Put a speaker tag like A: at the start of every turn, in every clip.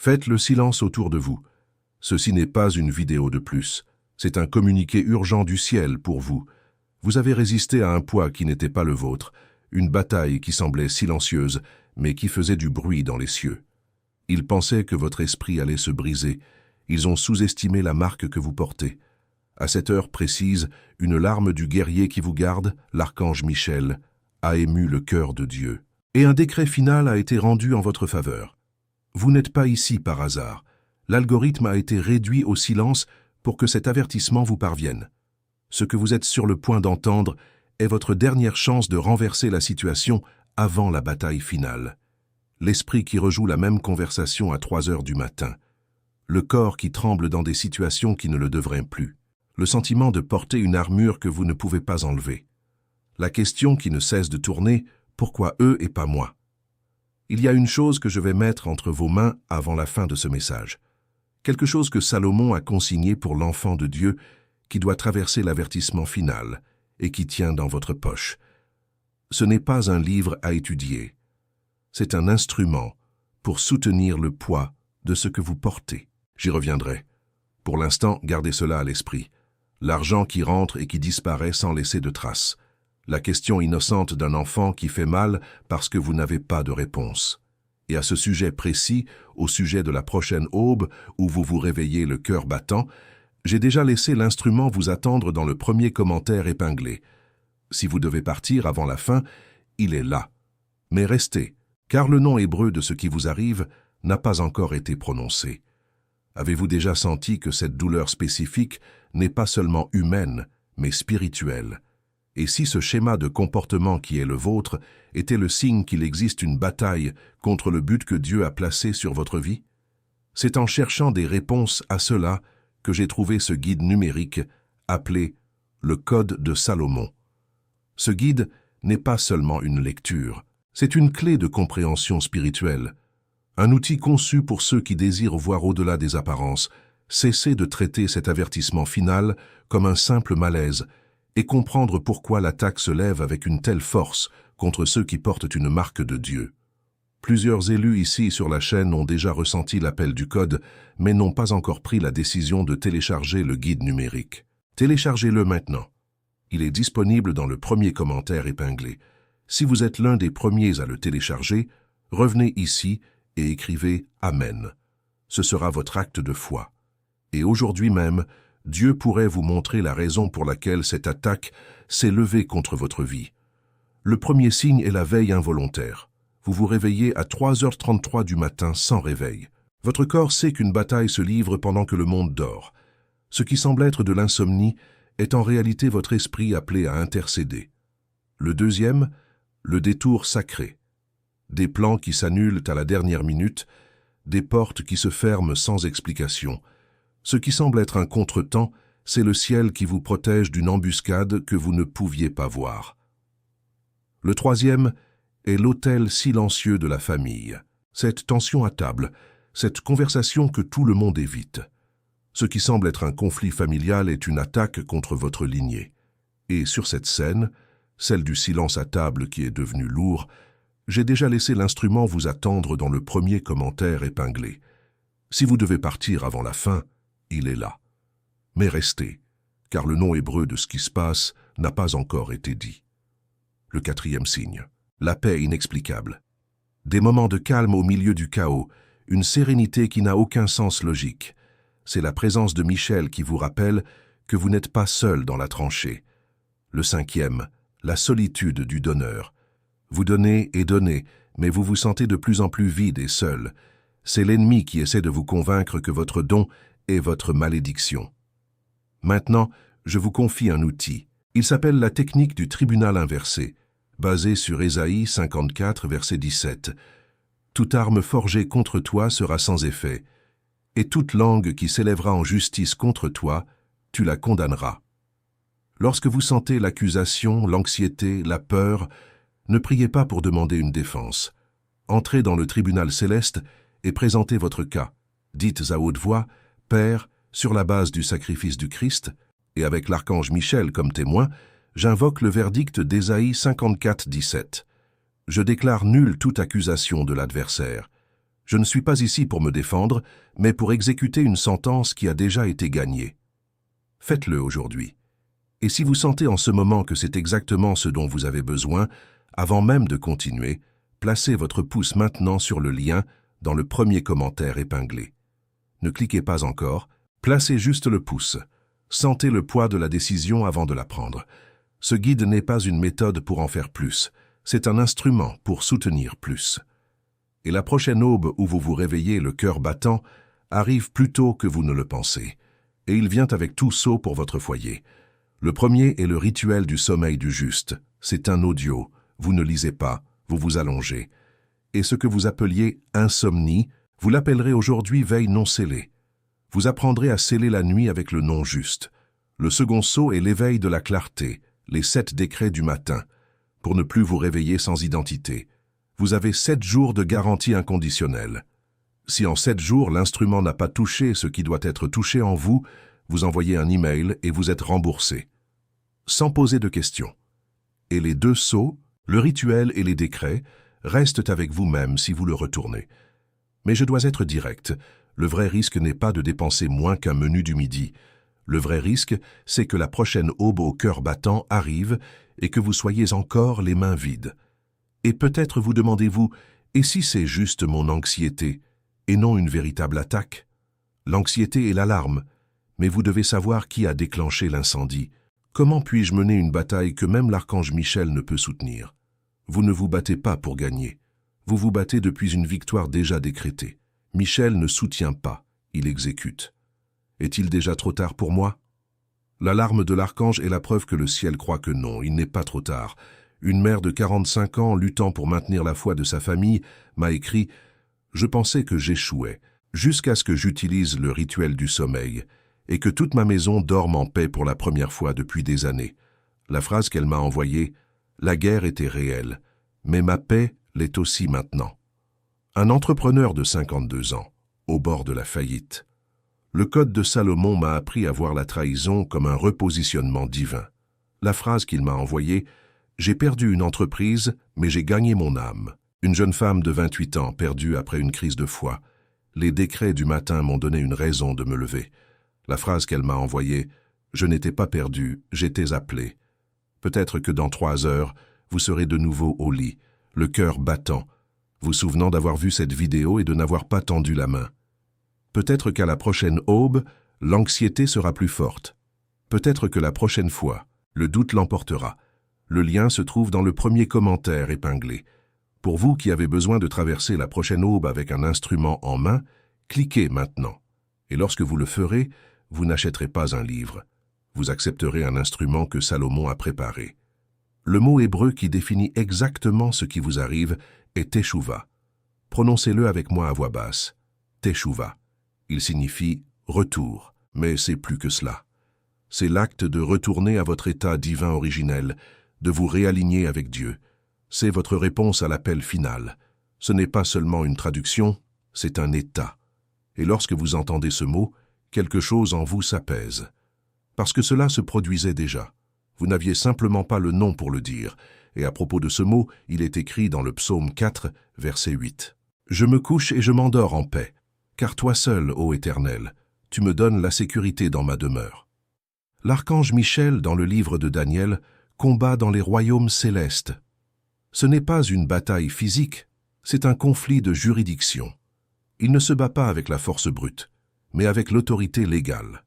A: Faites le silence autour de vous. Ceci n'est pas une vidéo de plus. C'est un communiqué urgent du ciel pour vous. Vous avez résisté à un poids qui n'était pas le vôtre, une bataille qui semblait silencieuse, mais qui faisait du bruit dans les cieux. Ils pensaient que votre esprit allait se briser. Ils ont sous-estimé la marque que vous portez. À cette heure précise, une larme du guerrier qui vous garde, l'archange Michel, a ému le cœur de Dieu. Et un décret final a été rendu en votre faveur. Vous n'êtes pas ici par hasard. L'algorithme a été réduit au silence pour que cet avertissement vous parvienne. Ce que vous êtes sur le point d'entendre est votre dernière chance de renverser la situation avant la bataille finale. L'esprit qui rejoue la même conversation à 3 heures du matin. Le corps qui tremble dans des situations qui ne le devraient plus. Le sentiment de porter une armure que vous ne pouvez pas enlever. La question qui ne cesse de tourner, pourquoi eux et pas moi? Il y a une chose que je vais mettre entre vos mains avant la fin de ce message. Quelque chose que Salomon a consigné pour l'enfant de Dieu qui doit traverser l'avertissement final et qui tient dans votre poche. Ce n'est pas un livre à étudier. C'est un instrument pour soutenir le poids de ce que vous portez. J'y reviendrai. Pour l'instant, gardez cela à l'esprit. L'argent qui rentre et qui disparaît sans laisser de traces. La question innocente d'un enfant qui fait mal parce que vous n'avez pas de réponse. Et à ce sujet précis, au sujet de la prochaine aube où vous vous réveillez le cœur battant, j'ai déjà laissé l'instrument vous attendre dans le premier commentaire épinglé. Si vous devez partir avant la fin, il est là. Mais restez, car le nom hébreu de ce qui vous arrive n'a pas encore été prononcé. Avez-vous déjà senti que cette douleur spécifique n'est pas seulement humaine, mais spirituelle? Et si ce schéma de comportement qui est le vôtre était le signe qu'il existe une bataille contre le but que Dieu a placé sur votre vie? C'est en cherchant des réponses à cela que j'ai trouvé ce guide numérique appelé « Le Code de Salomon ». Ce guide n'est pas seulement une lecture, c'est une clé de compréhension spirituelle, un outil conçu pour ceux qui désirent voir au-delà des apparences, cesser de traiter cet avertissement final comme un simple malaise et comprendre pourquoi l'attaque se lève avec une telle force contre ceux qui portent une marque de Dieu. Plusieurs élus ici sur la chaîne ont déjà ressenti l'appel du code, mais n'ont pas encore pris la décision de télécharger le guide numérique. Téléchargez-le maintenant. Il est disponible dans le premier commentaire épinglé. Si vous êtes l'un des premiers à le télécharger, revenez ici et écrivez « Amen ». Ce sera votre acte de foi. Et aujourd'hui même, Dieu pourrait vous montrer la raison pour laquelle cette attaque s'est levée contre votre vie. Le premier signe est la veille involontaire. Vous vous réveillez à 3h33 du matin sans réveil. Votre corps sait qu'une bataille se livre pendant que le monde dort. Ce qui semble être de l'insomnie est en réalité votre esprit appelé à intercéder. Le deuxième, le détour sacré. Des plans qui s'annulent à la dernière minute, des portes qui se ferment sans explication. Ce qui semble être un contretemps, c'est le ciel qui vous protège d'une embuscade que vous ne pouviez pas voir. Le troisième est l'autel silencieux de la famille. Cette tension à table, cette conversation que tout le monde évite. Ce qui semble être un conflit familial est une attaque contre votre lignée. Et sur cette scène, celle du silence à table qui est devenu lourd, j'ai déjà laissé l'instrument vous attendre dans le premier commentaire épinglé. Si vous devez partir avant la fin, il est là. Mais restez, car le nom hébreu de ce qui se passe n'a pas encore été dit. Le quatrième signe, la paix inexplicable. Des moments de calme au milieu du chaos, une sérénité qui n'a aucun sens logique. C'est la présence de Michel qui vous rappelle que vous n'êtes pas seul dans la tranchée. Le cinquième, la solitude du donneur. Vous donnez et donnez, mais vous vous sentez de plus en plus vide et seul. C'est l'ennemi qui essaie de vous convaincre que votre don est votre malédiction. Maintenant, je vous confie un outil. Il s'appelle la technique du tribunal inversé, basée sur Ésaïe 54, verset 17. Toute arme forgée contre toi sera sans effet, et toute langue qui s'élèvera en justice contre toi, tu la condamneras. Lorsque vous sentez l'accusation, l'anxiété, la peur, ne priez pas pour demander une défense. Entrez dans le tribunal céleste et présentez votre cas. Dites à haute voix, « Père, sur la base du sacrifice du Christ, et avec l'archange Michel comme témoin, j'invoque le verdict d'Ésaïe 54, 17. Je déclare nulle toute accusation de l'adversaire. Je ne suis pas ici pour me défendre, mais pour exécuter une sentence qui a déjà été gagnée. Faites-le aujourd'hui. Et si vous sentez en ce moment que c'est exactement ce dont vous avez besoin, avant même de continuer, placez votre pouce maintenant sur le lien dans le premier commentaire épinglé. Ne cliquez pas encore, placez juste le pouce. Sentez le poids de la décision avant de la prendre. Ce guide n'est pas une méthode pour en faire plus, c'est un instrument pour soutenir plus. Et la prochaine aube où vous vous réveillez le cœur battant arrive plus tôt que vous ne le pensez. Et il vient avec tout saut pour votre foyer. Le premier est le rituel du sommeil du juste. C'est un audio. Vous ne lisez pas, vous vous allongez. Et ce que vous appeliez insomnie, vous l'appellerez aujourd'hui veille non scellée. Vous apprendrez à sceller la nuit avec le nom juste. Le second saut est l'éveil de la clarté, les 7 décrets du matin, pour ne plus vous réveiller sans identité. Vous avez 7 jours de garantie inconditionnelle. Si en 7 jours l'instrument n'a pas touché ce qui doit être touché en vous, vous envoyez un email et vous êtes remboursé. Sans poser de questions. Et les 2 sceaux, le rituel et les décrets, restent avec vous-même si vous le retournez. Mais je dois être direct. Le vrai risque n'est pas de dépenser moins qu'un menu du midi. Le vrai risque, c'est que la prochaine aube au cœur battant arrive et que vous soyez encore les mains vides. Et peut-être vous demandez-vous, et si c'est juste mon anxiété, et non une véritable attaque? L'anxiété est l'alarme, mais vous devez savoir qui a déclenché l'incendie. Comment puis-je mener une bataille que même l'archange Michel ne peut soutenir? Vous ne vous battez pas pour gagner. Vous vous battez depuis une victoire déjà décrétée. Michel ne soutient pas, il exécute. Est-il déjà trop tard pour moi? L'alarme de l'archange est la preuve que le ciel croit que non, il n'est pas trop tard. Une mère de 45 ans, luttant pour maintenir la foi de sa famille, m'a écrit « Je pensais que j'échouais, jusqu'à ce que j'utilise le rituel du sommeil, et que toute ma maison dorme en paix pour la première fois depuis des années. » La phrase qu'elle m'a envoyée « La guerre était réelle, mais ma paix l'est aussi maintenant. » Un entrepreneur de 52 ans, au bord de la faillite. Le code de Salomon m'a appris à voir la trahison comme un repositionnement divin. La phrase qu'il m'a envoyée « J'ai perdu une entreprise, mais j'ai gagné mon âme. » Une jeune femme de 28 ans perdue après une crise de foi. Les décrets du matin m'ont donné une raison de me lever. La phrase qu'elle m'a envoyée « Je n'étais pas perdu, j'étais appelé. » Peut-être que dans 3 heures, vous serez de nouveau au lit, le cœur battant, vous souvenant d'avoir vu cette vidéo et de n'avoir pas tendu la main. Peut-être qu'à la prochaine aube, l'anxiété sera plus forte. Peut-être que la prochaine fois, le doute l'emportera. Le lien se trouve dans le premier commentaire épinglé. Pour vous qui avez besoin de traverser la prochaine aube avec un instrument en main, cliquez maintenant. Et lorsque vous le ferez, vous n'achèterez pas un livre. Vous accepterez un instrument que Salomon a préparé. Le mot hébreu qui définit exactement ce qui vous arrive est teshuva. Prononcez-le avec moi à voix basse. Teshuva. Il signifie « retour », mais c'est plus que cela. C'est l'acte de retourner à votre état divin originel, de vous réaligner avec Dieu. C'est votre réponse à l'appel final. Ce n'est pas seulement une traduction, c'est un état. Et lorsque vous entendez ce mot, quelque chose en vous s'apaise. Parce que cela se produisait déjà. Vous n'aviez simplement pas le nom pour le dire. Et à propos de ce mot, il est écrit dans le psaume 4, verset 8. « Je me couche et je m'endors en paix, car toi seul, ô Éternel, tu me donnes la sécurité dans ma demeure. » L'archange Michel, dans le livre de Daniel, combat dans les royaumes célestes. Ce n'est pas une bataille physique, c'est un conflit de juridiction. Il ne se bat pas avec la force brute, mais avec l'autorité légale.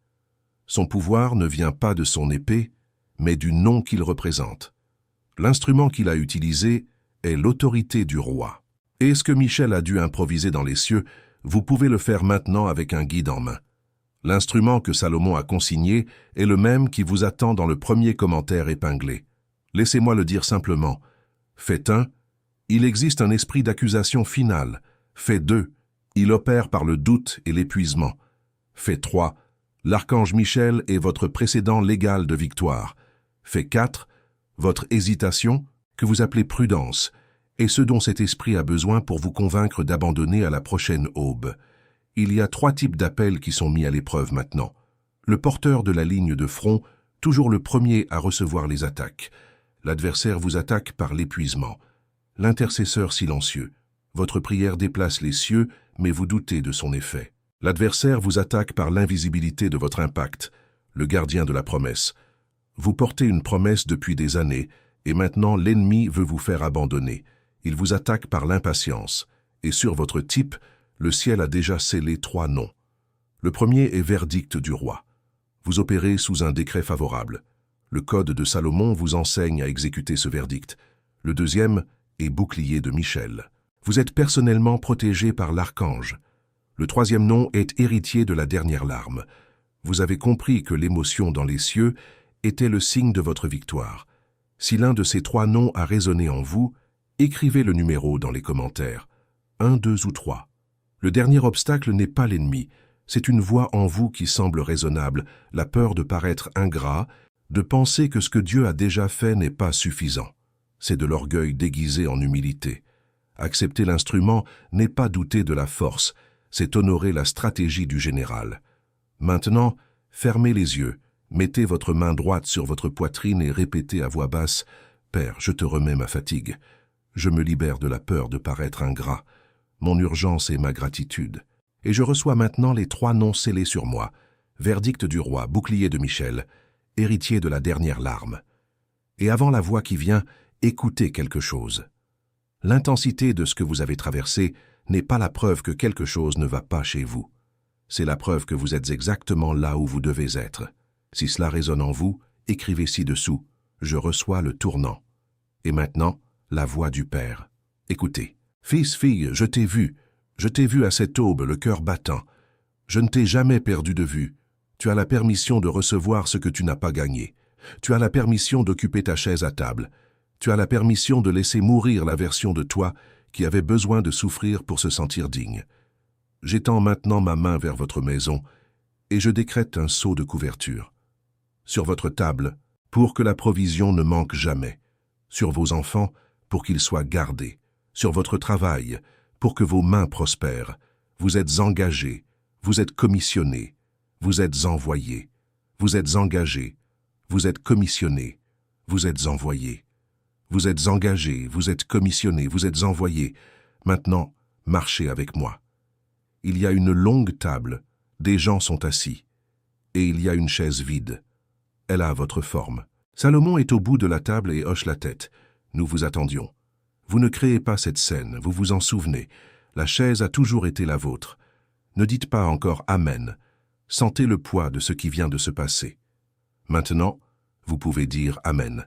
A: Son pouvoir ne vient pas de son épée, mais du nom qu'il représente. L'instrument qu'il a utilisé est l'autorité du roi. Et ce que Michel a dû improviser dans les cieux, vous pouvez le faire maintenant avec un guide en main. L'instrument que Salomon a consigné est le même qui vous attend dans le premier commentaire épinglé. Laissez-moi le dire simplement. Fait 1, il existe un esprit d'accusation finale. Fait 2, il opère par le doute et l'épuisement. Fait 3, l'archange Michel est votre précédent légal de victoire. Fait 4, votre hésitation, que vous appelez prudence, est ce dont cet esprit a besoin pour vous convaincre d'abandonner à la prochaine aube. Il y a 3 types d'appels qui sont mis à l'épreuve maintenant. Le porteur de la ligne de front, toujours le premier à recevoir les attaques. L'adversaire vous attaque par l'épuisement. L'intercesseur silencieux. Votre prière déplace les cieux, mais vous doutez de son effet. L'adversaire vous attaque par l'invisibilité de votre impact, le gardien de la promesse. Vous portez une promesse depuis des années, et maintenant l'ennemi veut vous faire abandonner. Il vous attaque par l'impatience, et sur votre type, le ciel a déjà scellé 3 noms. Le premier est verdict du roi. Vous opérez sous un décret favorable. Le code de Salomon vous enseigne à exécuter ce verdict. Le deuxième est bouclier de Michel. Vous êtes personnellement protégé par l'archange. Le troisième nom est héritier de la dernière larme. Vous avez compris que l'émotion dans les cieux était le signe de votre victoire. Si l'un de ces 3 noms a résonné en vous, écrivez le numéro dans les commentaires. 1, 2 ou 3. Le dernier obstacle n'est pas l'ennemi. C'est une voix en vous qui semble raisonnable, la peur de paraître ingrat, de penser que ce que Dieu a déjà fait n'est pas suffisant. C'est de l'orgueil déguisé en humilité. Accepter l'instrument n'est pas douter de la force, c'est honorer la stratégie du général. Maintenant, fermez les yeux, mettez votre main droite sur votre poitrine et répétez à voix basse « Père, je te remets ma fatigue. Je me libère de la peur de paraître ingrat. Mon urgence est ma gratitude. Et je reçois maintenant les 3 noms scellés sur moi. Verdict du roi, bouclier de Michel, héritier de la dernière larme. Et avant la voix qui vient, écoutez quelque chose. L'intensité de ce que vous avez traversé n'est pas la preuve que quelque chose ne va pas chez vous. C'est la preuve que vous êtes exactement là où vous devez être. Si cela résonne en vous, écrivez ci-dessous « Je reçois le tournant ». Et maintenant, la voix du Père. Écoutez. « Fils, fille, je t'ai vu à cette aube, le cœur battant. Je ne t'ai jamais perdu de vue. Tu as la permission de recevoir ce que tu n'as pas gagné. Tu as la permission d'occuper ta chaise à table. Tu as la permission de laisser mourir la version de toi qui avait besoin de souffrir pour se sentir digne. J'étends maintenant ma main vers votre maison et je décrète un sceau de couverture. Sur votre table, pour que la provision ne manque jamais. Sur vos enfants, pour qu'ils soient gardés. Sur votre travail, pour que vos mains prospèrent. Vous êtes engagés, vous êtes commissionnés, vous êtes envoyés, vous êtes engagés, vous êtes commissionnés, vous êtes envoyés. Vous êtes engagés, vous êtes commissionnés, vous êtes envoyés. Maintenant, marchez avec moi. Il y a une longue table, des gens sont assis, et il y a une chaise vide. Elle a votre forme. Salomon est au bout de la table et hoche la tête. Nous vous attendions. Vous ne créez pas cette scène, vous vous en souvenez. La chaise a toujours été la vôtre. Ne dites pas encore « Amen ». Sentez le poids de ce qui vient de se passer. Maintenant, vous pouvez dire « Amen ».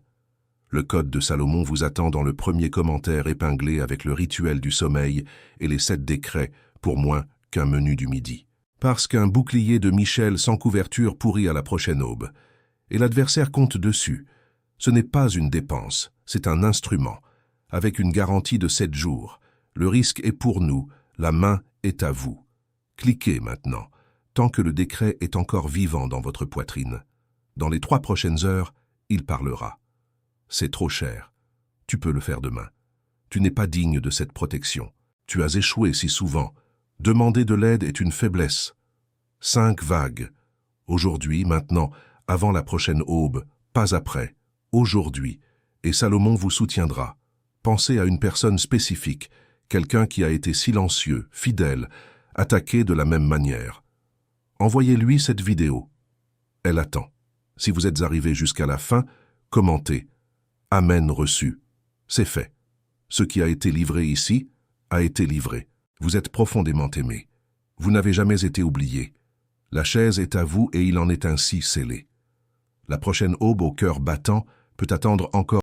A: Le code de Salomon vous attend dans le premier commentaire épinglé avec le rituel du sommeil et les 7 décrets pour moins qu'un menu du midi. Parce qu'un bouclier de Michel sans couverture pourrit à la prochaine aube. Et l'adversaire compte dessus. Ce n'est pas une dépense, c'est un instrument. Avec une garantie de 7 jours. Le risque est pour nous, la main est à vous. Cliquez maintenant, tant que le décret est encore vivant dans votre poitrine. Dans les 3 prochaines heures, il parlera. C'est trop cher. Tu peux le faire demain. Tu n'es pas digne de cette protection. Tu as échoué si souvent. Demander de l'aide est une faiblesse. 5 vagues. Aujourd'hui, maintenant, avant la prochaine aube, pas après. Aujourd'hui. Et Salomon vous soutiendra. Pensez à une personne spécifique, quelqu'un qui a été silencieux, fidèle, attaqué de la même manière. Envoyez-lui cette vidéo. Elle attend. Si vous êtes arrivé jusqu'à la fin, commentez. Amen reçu. C'est fait. Ce qui a été livré ici a été livré. Vous êtes profondément aimé. Vous n'avez jamais été oublié. La chaise est à vous et il en est ainsi scellé. La prochaine aube au cœur battant peut attendre encore